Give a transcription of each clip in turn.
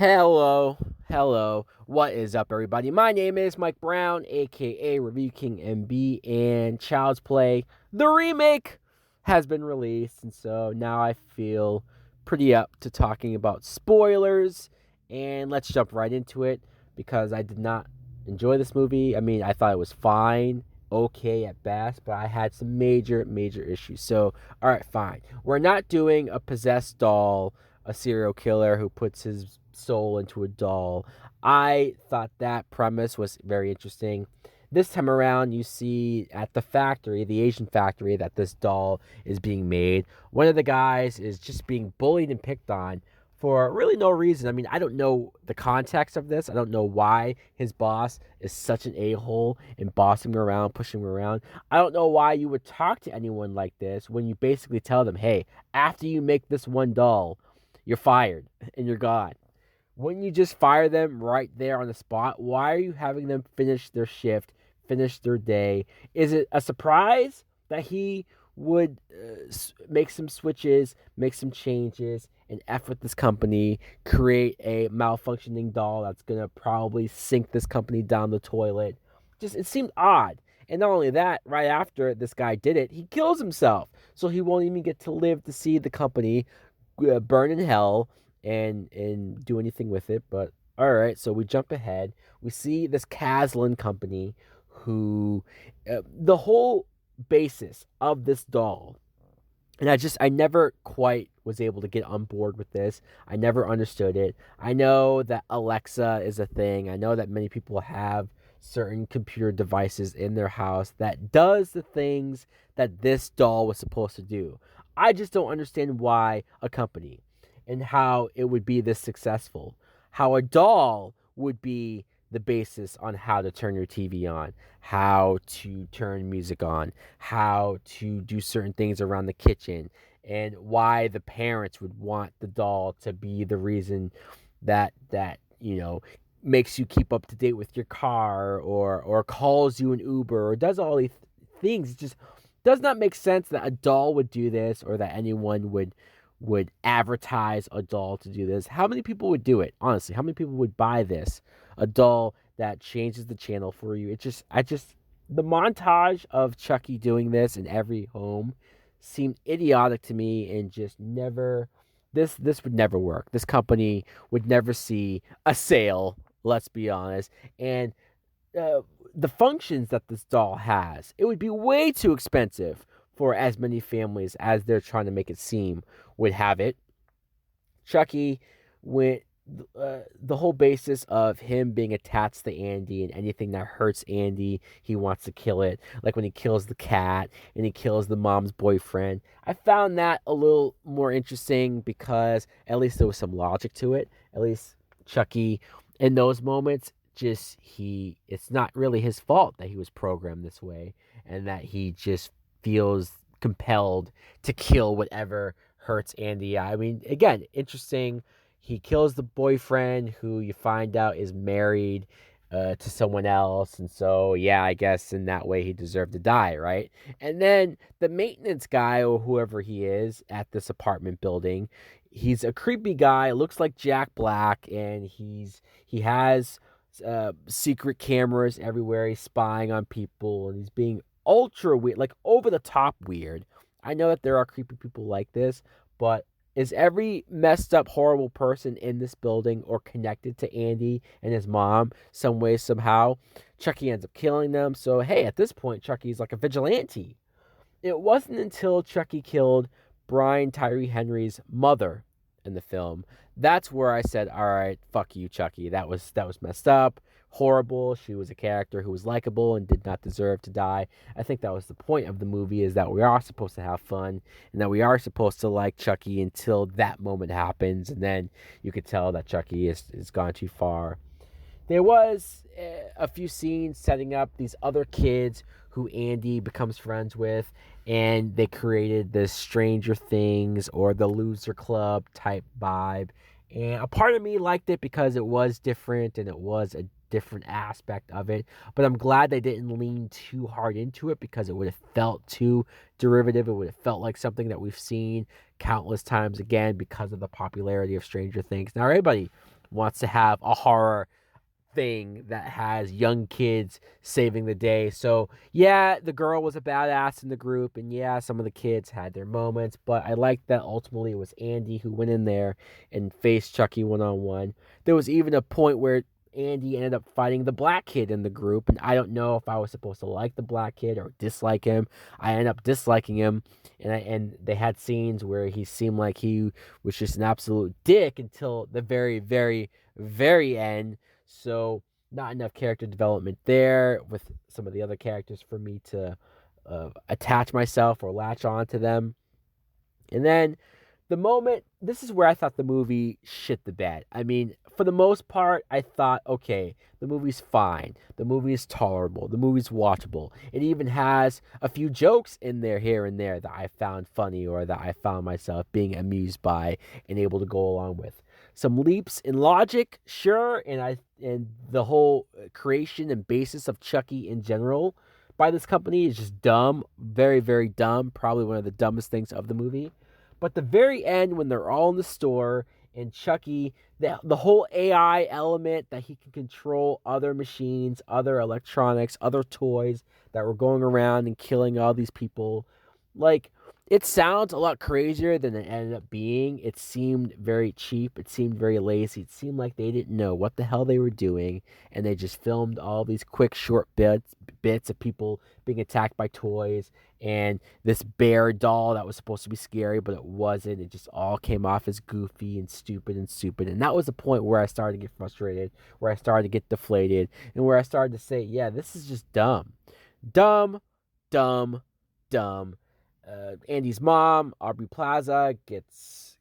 Hello, hello. What is up, everybody? My name is Mike Brown, aka Review King MB, and Child's Play, the remake, has been released, and so now I feel pretty up to talking about spoilers. And let's jump right into it because I did not enjoy this movie. I mean, I thought it was fine, okay at best, but I had some major issues. So, all right, fine. We're not doing a possessed doll, a serial killer who puts his soul into a doll. I thought that premise was very interesting. This time around, you see at the factory, the Asian factory, that this doll is being made. One of the guys is just being bullied and picked on for really no reason. I mean, I don't know the context of this. I don't know why his boss is such an a-hole and bossing him around, pushing him around. I don't know why you would talk to anyone like this when you basically tell them, hey, after you make this one doll, you're fired and you're gone. Wouldn't you just fire them right there on the spot? Why are you having them finish their shift, finish their day? Is it a surprise that he would make some switches, make some changes, and F with this company, create a malfunctioning doll that's going to probably sink this company down the toilet? Just, it seemed odd. And not only that, right after this guy did it, he kills himself. So he won't even get to live to see the company burn in hell and do anything with it. But all right, so we jump ahead. We see this Caslin company who the whole basis of this doll, and I never quite was able to get on board with this. I never understood it. I know that Alexa is a thing. I know that many people have certain computer devices in their house that does the things that this doll was supposed to do. I just don't understand why a company and how it would be this successful. How a doll would be the basis on how to turn your TV on, how to turn music on, how to do certain things around the kitchen, and why the parents would want the doll to be the reason that makes you keep up to date with your car or calls you an Uber or does all these things. It just does not make sense that a doll would do this or that anyone would advertise a doll to do this. How many people would do it? Honestly, how many people would buy this? A doll that changes the channel for you. The montage of Chucky doing this in every home seemed idiotic to me and just never this would never work. This company would never see a sale, let's be honest. And uh, the functions that this doll has, it would be way too expensive for as many families as they're trying to make it seem would have it. Chucky went the whole basis of him being attached to Andy and anything that hurts Andy, he wants to kill it. Like when he kills the cat and he kills the mom's boyfriend. I found that a little more interesting because at least there was some logic to it. At least Chucky in those moments it's not really his fault that he was programmed this way and that he just feels compelled to kill whatever hurts Andy. I mean, again, interesting. He kills the boyfriend who you find out is married to someone else. And so, yeah, I guess in that way he deserved to die, right? And then the maintenance guy or whoever he is at this apartment building, he's a creepy guy, looks like Jack Black, and he has secret cameras everywhere. He's spying on people and he's being ultra weird, like over the top weird. I know that there are creepy people like this, but is every messed up, horrible person in this building or connected to Andy and his mom some way, somehow? Chucky ends up killing them. So, hey, at this point, Chucky's like a vigilante. It wasn't until Chucky killed Brian Tyree Henry's mother in the film that's where I said, "All right, fuck you, Chucky. That was messed up, horrible. She was a character who was likable and did not deserve to die." I think that was the point of the movie, is that we are supposed to have fun and that we are supposed to like Chucky until that moment happens, and then you could tell that Chucky is gone too far. There was a few scenes setting up these other kids who Andy becomes friends with, and they created this Stranger Things or the Loser Club type vibe. And a part of me liked it because it was different and it was a different aspect of it. But I'm glad they didn't lean too hard into it because it would have felt too derivative. It would have felt like something that we've seen countless times again because of the popularity of Stranger Things. Now, everybody wants to have a horror thing that has young kids saving the day. So, yeah, the girl was a badass in the group, and yeah, some of the kids had their moments, but I liked that ultimately it was Andy who went in there and faced Chucky one on one. There was even a point where Andy ended up fighting the black kid in the group, and I don't know if I was supposed to like the black kid or dislike him. I ended up disliking him, and they had scenes where he seemed like he was just an absolute dick until the very, very, very end. So, not enough character development there with some of the other characters for me to attach myself or latch on to them. And then this is where I thought the movie shit the bed. I mean, for the most part, I thought, okay, the movie's fine. The movie is tolerable. The movie's watchable. It even has a few jokes in there here and there that I found funny or that I found myself being amused by and able to go along with. Some leaps in logic, sure, and the whole creation and basis of Chucky in general by this company is just dumb, very, very dumb, probably one of the dumbest things of the movie. But the very end, when they're all in the store and Chucky, the whole AI element that he can control other machines, other electronics, other toys that were going around and killing all these people, like, it sounds a lot crazier than it ended up being. It seemed very cheap. It seemed very lazy. It seemed like they didn't know what the hell they were doing, and they just filmed all these quick, short bits of people being attacked by toys, and this bear doll that was supposed to be scary, but it wasn't. It just all came off as goofy and stupid. And that was the point where I started to get frustrated, where I started to get deflated, and where I started to say, yeah, this is just dumb. Dumb, dumb, dumb. Andy's mom, Aubrey Plaza, gets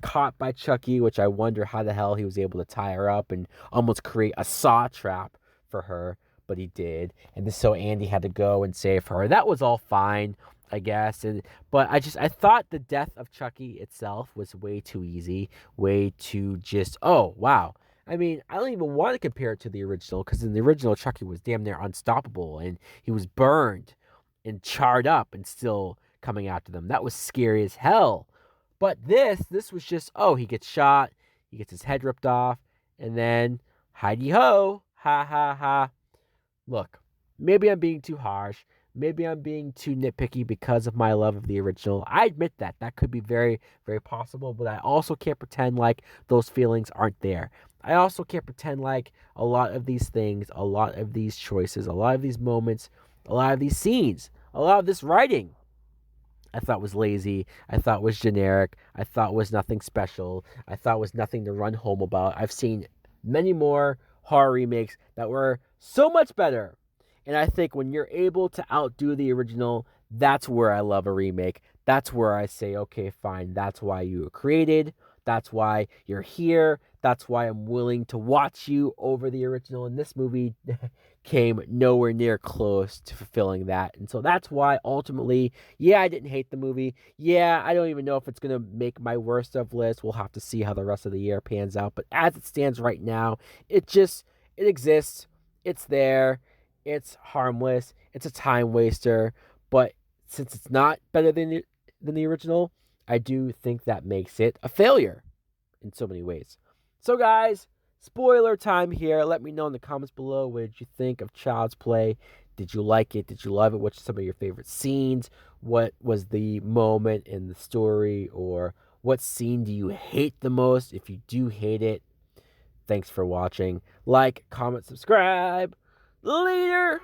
caught by Chucky, which I wonder how the hell he was able to tie her up and almost create a saw trap for her, but he did. And so Andy had to go and save her. That was all fine, I guess. But I thought the death of Chucky itself was way too easy, way too just, oh, wow. I mean, I don't even want to compare it to the original, because in the original, Chucky was damn near unstoppable, and he was burned and charred up and still coming after them. That was scary as hell. But this was just, oh, he gets shot, he gets his head ripped off, and then hidey ho, ha ha ha. Look, maybe I'm being too harsh. Maybe I'm being too nitpicky because of my love of the original. I admit that. That could be very, very possible, but I also can't pretend like those feelings aren't there. I also can't pretend like a lot of these things, a lot of these choices, a lot of these moments, a lot of these scenes, a lot of this writing, I thought was lazy. I thought was generic. I thought was nothing special. I thought was nothing to run home about. I've seen many more horror remakes that were so much better. And I think when you're able to outdo the original, that's where I love a remake. That's where I say, okay, fine. That's why you were created. That's why you're here. That's why I'm willing to watch you over the original. And this movie came nowhere near close to fulfilling that. And so that's why ultimately, yeah, I didn't hate the movie. Yeah, I don't even know if it's going to make my worst of list. We'll have to see how the rest of the year pans out. But as it stands right now, it exists. It's there. It's harmless. It's a time waster. But since it's not better than the original, I do think that makes it a failure in so many ways. So, guys, spoiler time here. Let me know in the comments below, what did you think of Child's Play? Did you like it? Did you love it? What's some of your favorite scenes? What was the moment in the story? Or what scene do you hate the most? If you do hate it, thanks for watching. Like, comment, subscribe. Later!